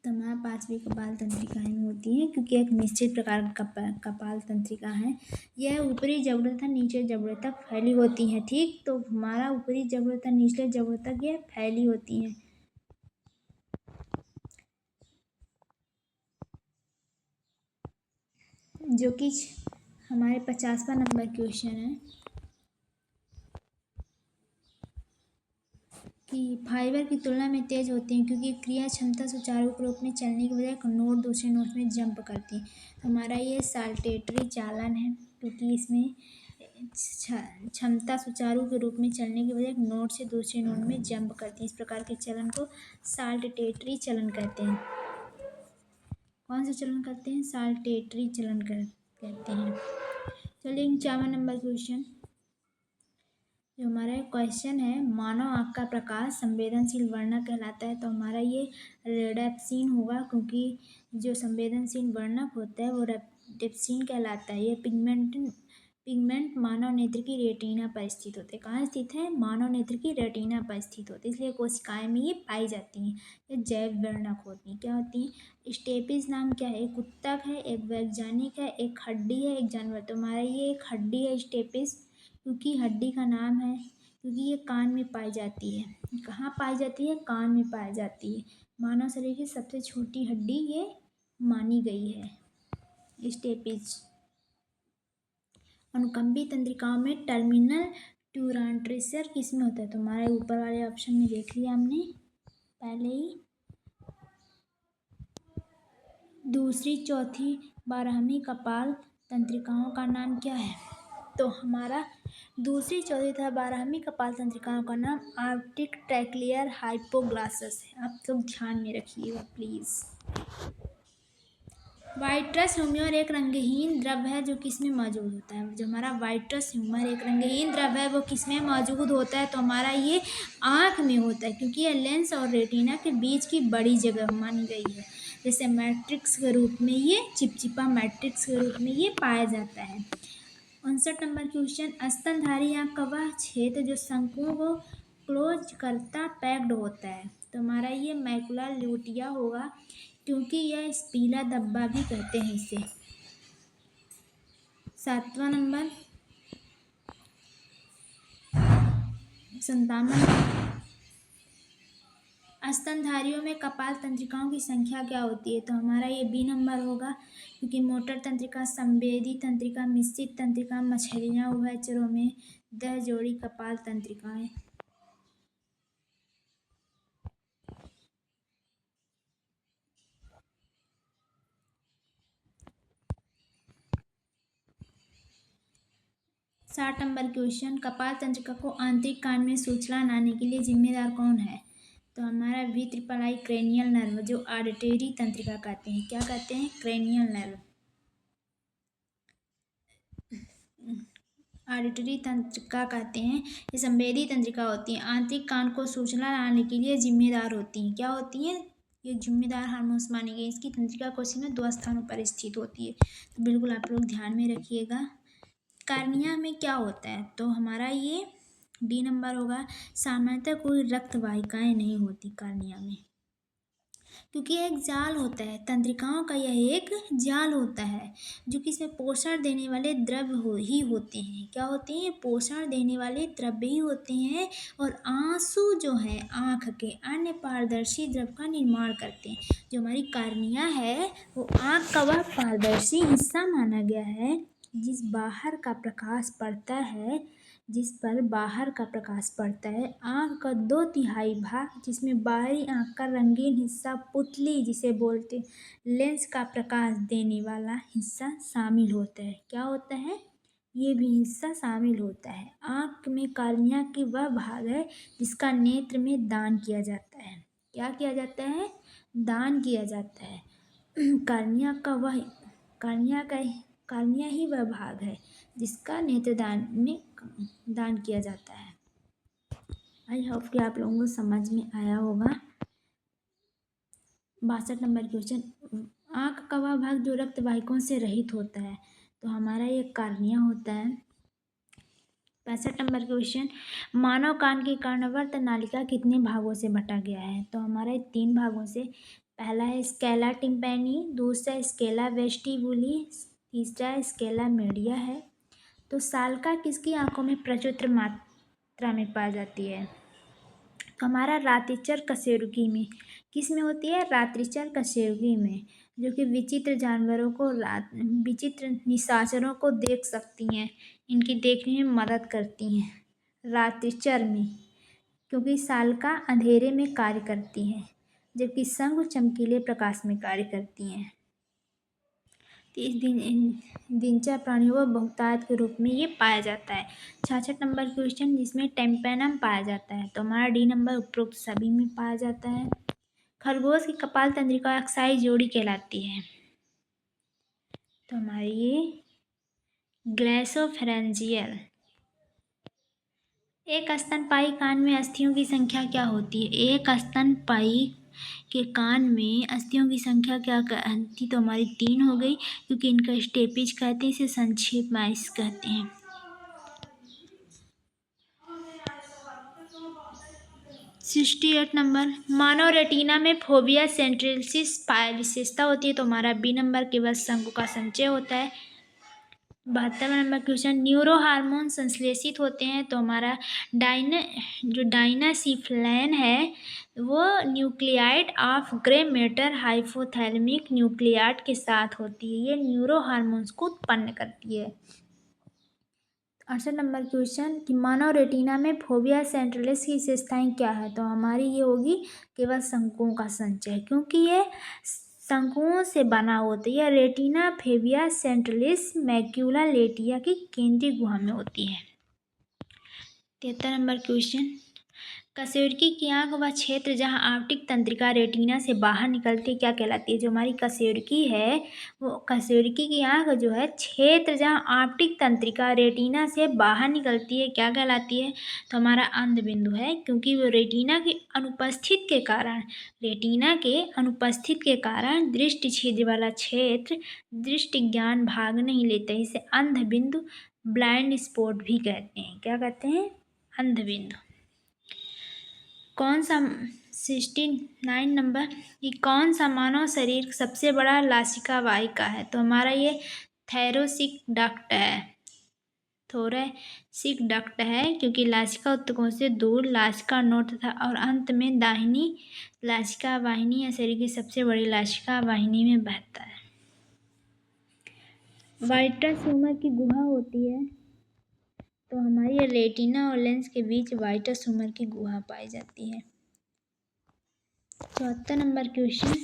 तो हमारा 5वीं कपाल तंत्रिकाएं में होती है, क्योंकि एक निश्चित प्रकार का कपाल तंत्रिका है। यह ऊपरी जबड़े तथा नीचे जबड़े तक फैली होती है, ठीक, तो हमारा ऊपरी जबड़े तथा निचले जबड़े तक ये फैली होती है। जो कि हमारे 50वां नंबर क्वेश्चन है कि फाइबर की तुलना में तेज होते हैं क्योंकि क्रिया क्षमता सुचारू रूप में चलने की बजाय नोड दूसरे नोड में जंप करती है। तो हमारा ये साल्टेटरी चालन है क्योंकि इसमें क्षमता सुचारू के रूप में चलने की बजाय एक नोड से दूसरे नोड में जंप करती है। इस प्रकार के चलन को साल्टेटरी चलन कहते हैं। कौन सा चलन कहते हैं? साल्टेटरी चलन कहते हैं। चलिए 51वां नंबर क्वेश्चन, जो हमारा क्वेश्चन है, मानव आँख का प्रकाश संवेदनशील वर्णक कहलाता है। तो हमारा ये रेडाप्सिन होगा क्योंकि जो संवेदनशील वर्णक होता है वो रेडाप्सिन कहलाता है। ये पिगमेंट मानव नेत्र की रेटिना पर स्थित होते हैं। कहाँ स्थित है? मानव नेत्र की रेटिना पर स्थित होते हैं, इसलिए कोशिकाएं में ये पाई जाती हैं। ये जैव वर्णक होती हैं। क्या होती हैं? स्टेपिस नाम क्या है? एक ऊतक है, एक वैज्ञानिक है, एक हड्डी है, एक जानवर। तो हमारा ये एक हड्डी है स्टेपिस, क्योंकि हड्डी का नाम है क्योंकि ये कान में पाई जाती है। कहाँ पाई जाती है? कान में पाई जाती है। मानव शरीर की सबसे छोटी हड्डी ये मानी गई है स्टेपिस। अनुकंबी तंत्रिकाओं में टर्मिनल ट्यूरांट्रेसर किसमें होता है? तो हमारे ऊपर वाले ऑप्शन में देख लिया हमने पहले ही। दूसरी, चौथी, 12वीं कपाल तंत्रिकाओं का नाम क्या है? तो हमारा दूसरी, चौथी तथा 12वीं कपाल तंत्रिकाओं का नाम आर्टिक ट्रैक्लियर हाइपोग्लासस है। आप लोग ध्यान में रखिएगा प्लीज़। वाइट्रस ह्यूमर एक रंगहीन द्रव है जो किसमें मौजूद होता है? जो हमारा वाइट्रस ह्यूमर एक रंगहीन द्रव है वो किसमें मौजूद होता है? तो हमारा ये आँख में होता है क्योंकि यह लेंस और रेटिना के बीच की बड़ी जगह मानी गई है। जैसे मैट्रिक्स के रूप में ये चिपचिपा मैट्रिक्स के रूप में ये पाया जाता है। 59 नंबर क्वेश्चन, स्तनधारी आँख का वह क्षेत्र जो शंकुओं को क्लोज करता पैक्ड होता है। तो हमारा ये मैकुला ल्यूटिया होगा क्योंकि यह पीला धब्बा भी कहते हैं इसे। 7वां नंबर, 57, स्तनधारियों में कपाल तंत्रिकाओं की संख्या क्या होती है? तो हमारा ये बी नंबर होगा क्योंकि मोटर तंत्रिका, संवेदी तंत्रिका, मिश्रित तंत्रिका, मछलियाँ, उभयचरों में 10 जोड़ी कपाल तंत्रिकाएं। साठ नंबर क्वेश्चन, कपाल तंत्रिका को आंतरिक कान में सूचना लाने के लिए जिम्मेदार कौन है? तो हमारा V triple I cranial nerve, जो ऑडिटरी तंत्रिका कहते हैं। क्या कहते हैं? Cranial nerve. ऑडिटरी तंत्रिका कहते हैं। ये संवेदी तंत्रिका होती है, आंतरिक कान को सूचना लाने के लिए जिम्मेदार होती हैं। क्या होती हैं? ये जिम्मेदार हार्मोन्स मानी गई। इसकी तंत्रिका कोशिका में 2 स्थानों पर स्थित होती है। तो बिल्कुल आप लोग ध्यान में रखिएगा। कार्निया में क्या होता है? तो हमारा ये डी नंबर होगा। सामान्यतः कोई रक्त वाहिकाएं नहीं होती कार्निया में क्योंकि यह एक जाल होता है। तंत्रिकाओं का यह एक जाल होता है जो कि इसमें पोषण देने वाले द्रव्य ही होते हैं। क्या होते हैं? पोषण देने वाले द्रव्य ही होते हैं और आंसू जो है आँख के अन्य पारदर्शी द्रव का निर्माण करते हैं। जो हमारी कार्निया है वो आँख का वह पारदर्शी हिस्सा माना गया है जिस पर बाहर का प्रकाश पड़ता है। आँख का 2/3 भाग जिसमें बाहरी आँख का रंगीन हिस्सा, पुतली जिसे बोलते लेंस का प्रकाश देने वाला हिस्सा शामिल होता है। क्या होता है? ये भी हिस्सा शामिल होता है। आँख में कार्निया की वह भाग है जिसका नेत्र में दान किया जाता है। क्या किया जाता है? दान किया जाता है। कार्निया ही वह भाग है जिसका नेत्रदान में दान किया जाता है। आई होप कि आप लोगों को समझ में आया होगा। 62 नंबर क्वेश्चन, आँख का वह भाग जो रक्त वाहिकाओं से रहित होता है। तो हमारा ये कार्निया होता है। 65 नंबर क्वेश्चन, मानव कान की कर्णवर्त नालिका कितने भागों से बटा गया है? तो हमारा 3 भागों से। पहला है स्केला टिम्पैनी, दूसरा स्केला वेस्टिबुली, तीसरा स्केला मीडिया है। तो साल्का किसकी आंखों में प्रचुर मात्रा में पाई जाती है? तो हमारा रात्रिचर कशेरुकी में। किस में होती है? रात्रिचर कशेरुकी में। जो कि विचित्र जानवरों को विचित्र निशाचरों को देख सकती हैं। इनकी देखने में मदद करती हैं रात्रिचर में, क्योंकि सालका अंधेरे में कार्य करती हैं, जबकि शंख चमकीले प्रकाश में कार्य करती हैं। तो इस दिनचर प्राणियों व बहुतायत के रूप में ये पाया जाता है। 66 नंबर क्वेश्चन, जिसमें टेम्पेनम पाया जाता है, तो हमारा डी नंबर उपरोक्त सभी में पाया जाता है। खरगोश की कपाल तंत्रिका अक्साई जोड़ी कहलाती है, तो हमारी ये ग्लैसोफेरेंजियल। एक स्तनपायी कान में अस्थियों की संख्या क्या होती है? एक स्तनपायी के कान में अस्थियों की संख्या क्या कहती? तो हमारी 3 हो गई, क्योंकि इनका स्टेपिज कहते हैं, इसे संक्षेप माइस कहते हैं। 68 नंबर, मानव रेटिना में फोविया सेंट्रलिस विशेषता होती है, तो हमारा बी नंबर केवल शंकु का संचय होता है। 72 नंबर क्वेश्चन, न्यूरो हार्मोन संश्लेषित होते हैं, तो हमारा डायनासिफ्लैन है वो nuclide of grey matter hypothalamic nuclide के साथ होती है। ये न्यूरो हार्मोन्स को उत्पन्न करती है। 68 नंबर क्वेश्चन कि मानव रेटिना में फोविया सेंट्रलिस की विशेषताएं क्या है? तो हमारी ये होगी केवल शंकुओं का संचय, क्योंकि ये शंकुओं से बना होता है। यह retina fovea centralis macula Letia की केंद्रीय गुहा में होती है। 73 नंबर क्वेश्चन, कशेरुकी की आंख वह क्षेत्र जहां ऑप्टिक तंत्रिका रेटिना से बाहर निकलती है क्या कहलाती है? जो हमारी कशेरुकी है, वो कशेरुकी की आंख जो है, क्षेत्र जहां ऑप्टिक तंत्रिका रेटिना से बाहर निकलती है क्या कहलाती है? तो हमारा अंध बिंदु है, क्योंकि वो रेटिना के अनुपस्थित के कारण दृष्टि छिद्र वाला क्षेत्र दृष्टि ज्ञान भाग नहीं लेते, इसे अंध बिंदु ब्लाइंड स्पॉट भी कहते हैं। क्या कहते हैं? अंध बिंदु। कौन सा 69 नंबर कि कौन सा मानव शरीर सबसे बड़ा लासिका वाहिका है? तो हमारा ये थैरोसिक डक्ट है, थोरैसिक डक्ट है, क्योंकि लासिका ऊतकों से दूर लासिका नोड तथा और अंत में दाहिनी लासिका वाहिनी या शरीर की सबसे बड़ी लासिका वाहिनी में बहता है। वाइट्रस ट्यूमर की गुहा होती है, तो हमारी रेटिना और लेंस के बीच वाइट्रस ट्यूमर की गुहा पाई जाती है। 74 नंबर क्वेश्चन,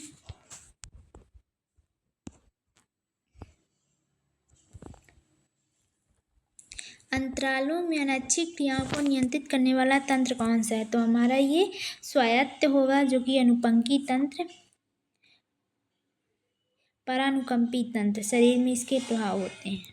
अंतरालों में अनैच्छिक क्रियाओं को नियंत्रित करने वाला तंत्र कौन सा है? तो हमारा ये स्वायत्त होगा, जो कि अनुपंकी तंत्र, परानुकंपी तंत्र, शरीर में इसके प्रभाव होते हैं।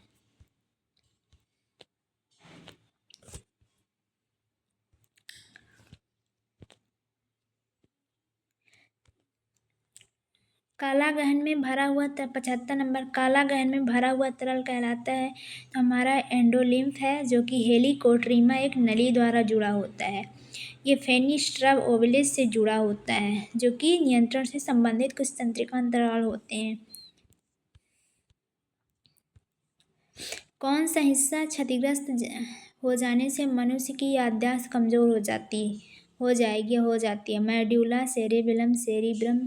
काला गहन में भरा हुआ 75 नंबर, काला गहन में भरा हुआ तरल कहलाता है, तो हमारा एंडोलिम्फ है, जो कि हेलिकोट्रीमा एक नली द्वारा जुड़ा होता है। ये फेनिस्ट्रम ओवलिस से जुड़ा होता है, जो कि नियंत्रण से संबंधित कुछ तंत्रिका अंतराल होते हैं। कौन सा हिस्सा क्षतिग्रस्त हो जाने से मनुष्य की याददाश्त कमजोर हो जाती है? मेडुला, सेरेबेलम, सेरिब्रम,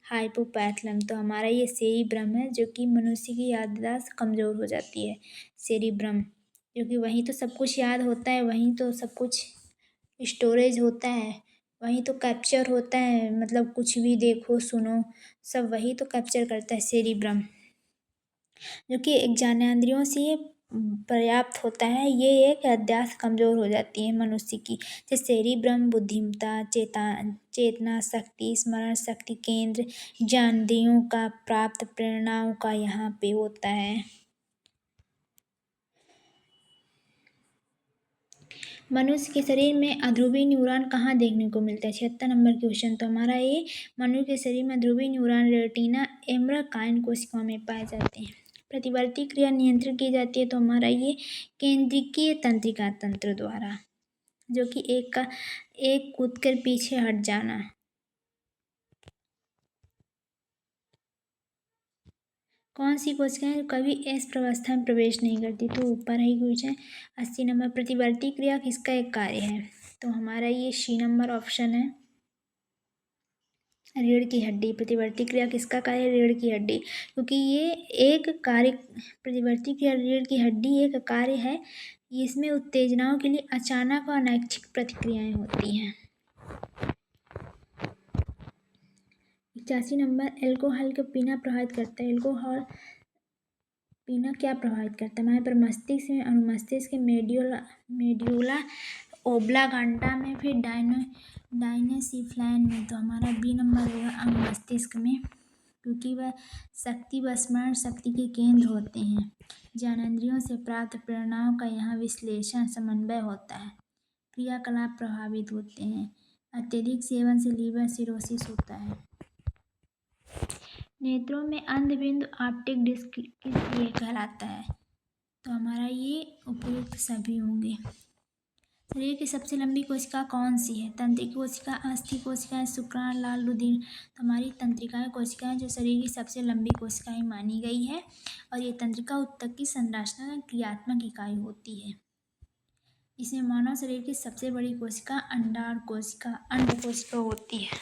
हाइपोपैथलम, तो हमारा ये सेरिब्रम है, जो कि मनुष्य की याददाश्त कमजोर हो जाती है। सेरिब्रम, क्योंकि वहीं तो सब कुछ याद होता है, वहीं तो सब कुछ स्टोरेज होता है, वहीं तो कैप्चर होता है, मतलब कुछ भी देखो सुनो सब वही तो कैप्चर करता है सेरिब्रम, जो कि ज्ञानेंद्रियों से पर्याप्त होता है। ये एक याददाश्त कमजोर हो जाती है मनुष्य की। जैसे सेरिब्रम बुद्धिमत्ता, चेतना शक्ति, स्मरण शक्ति केंद्र, ज्ञानेंद्रियों का प्राप्त प्रेरणाओं का यहाँ पे होता है। मनुष्य के शरीर में अध्रुवीय न्यूरॉन कहाँ देखने को मिलता है? 76 नंबर क्वेश्चन, तो हमारा ये मनुष्य के शरीर में अध्रुवीय न्यूरॉन रेटिना एम्ब्राकाइन कोशिकाओं में पाए जाते हैं। प्रतिवर्ती क्रिया नियंत्रित की जाती है, तो हमारा ये केंद्रीय तंत्रिका तंत्र द्वारा, जो कि एक कूद कर पीछे हट जाना। कौन सी कोशिकाएं कभी एस प्रवस्था में प्रवेश नहीं करती? तो ऊपर ही कुछ है। 80 नंबर, प्रतिवर्ती क्रिया किसका एक कार्य है? तो हमारा ये सी नंबर ऑप्शन है। रीढ़ की हड्डी। प्रतिवर्ती क्रिया किसका कार्य है? रीढ़ की हड्डी, क्योंकि ये एक कार्य, प्रतिवर्ती क्रिया रीढ़ की हड्डी एक कार्य है। इसमें उत्तेजनाओं के लिए अचानक और अनैच्छिक प्रतिक्रियाएं होती हैं। 81 नंबर, एल्कोहल को पीना प्रभावित करता है। एल्कोहल पीना क्या प्रभावित करता है? हमारे पर मस्तिष्क में, अनुमस्तिष्क के मेड्यूला ओब्लांगाटा में, फिर डायनेसिफ्लाइन में। तो हमारा बी नंबर होगा अनुमस्तिष्क में, क्योंकि वह शक्ति व स्मरण शक्ति के केंद्र होते हैं। ज्ञानेंद्रियों से प्राप्त प्रेरणाओं का यहाँ विश्लेषण समन्वय होता है। क्रियाकलाप प्रभावित होते हैं। अत्यधिक सेवन से लीवर सिरोसिस होता है। नेत्रों में अंधबिंदु ऑप्टिक डिस्क किस लिए कहलाता है? तो हमारा ये उपयुक्त सभी होंगे। शरीर की सबसे लंबी कोशिका कौन सी है? तंत्रिका कोशिका, अस्थि कोशिका, शुक्राणु, लाल रुधिर। तो हमारी तंत्रिका कोशिका जो शरीर की सबसे लंबी कोशिकाएं मानी गई है, और ये तंत्रिका ऊतक की संरचना क्रियात्मक इकाई होती है। इसमें मानव शरीर की सबसे बड़ी कोशिका अंडार कोशिका, अंड कोशिका होती है।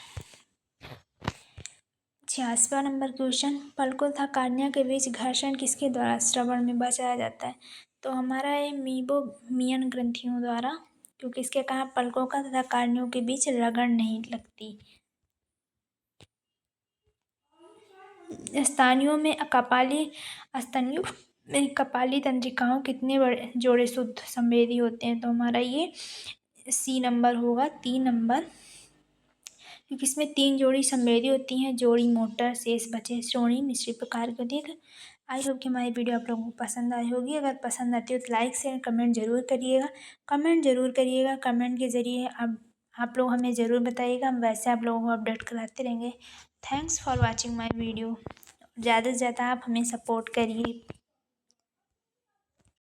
86वां नंबर क्वेश्चन, पलकों तथा कार्निया के बीच घर्षण किसके द्वारा श्रवण में बचाया जाता है? तो हमारा ये मीबोमियन ग्रंथियों द्वारा, क्योंकि इसके कहा पलकों का तथा कार्नियों के बीच रगड़ नहीं लगती। स्तनियों में कपाली तंत्रिकाओं कितने बड़े जोड़े शुद्ध संवेदी होते हैं? तो हमारा ये सी नंबर होगा, 3 नंबर, क्योंकि इसमें 3 जोड़ी संवेदी होती हैं। जोड़ी मोटर, शेष बचे श्रोणी, मिश्रित प्रकार के होती है। आई होप कि हमारी वीडियो आप लोगों को पसंद आई होगी। अगर पसंद आती हो तो लाइक शेयर कमेंट जरूर करिएगा। कमेंट के ज़रिए आप लोग हमें ज़रूर बताइएगा, हम वैसे आप लोगों को अपडेट कराते रहेंगे। Thanks for watching my video. ज़्यादा से ज़्यादा आप हमें सपोर्ट करिए।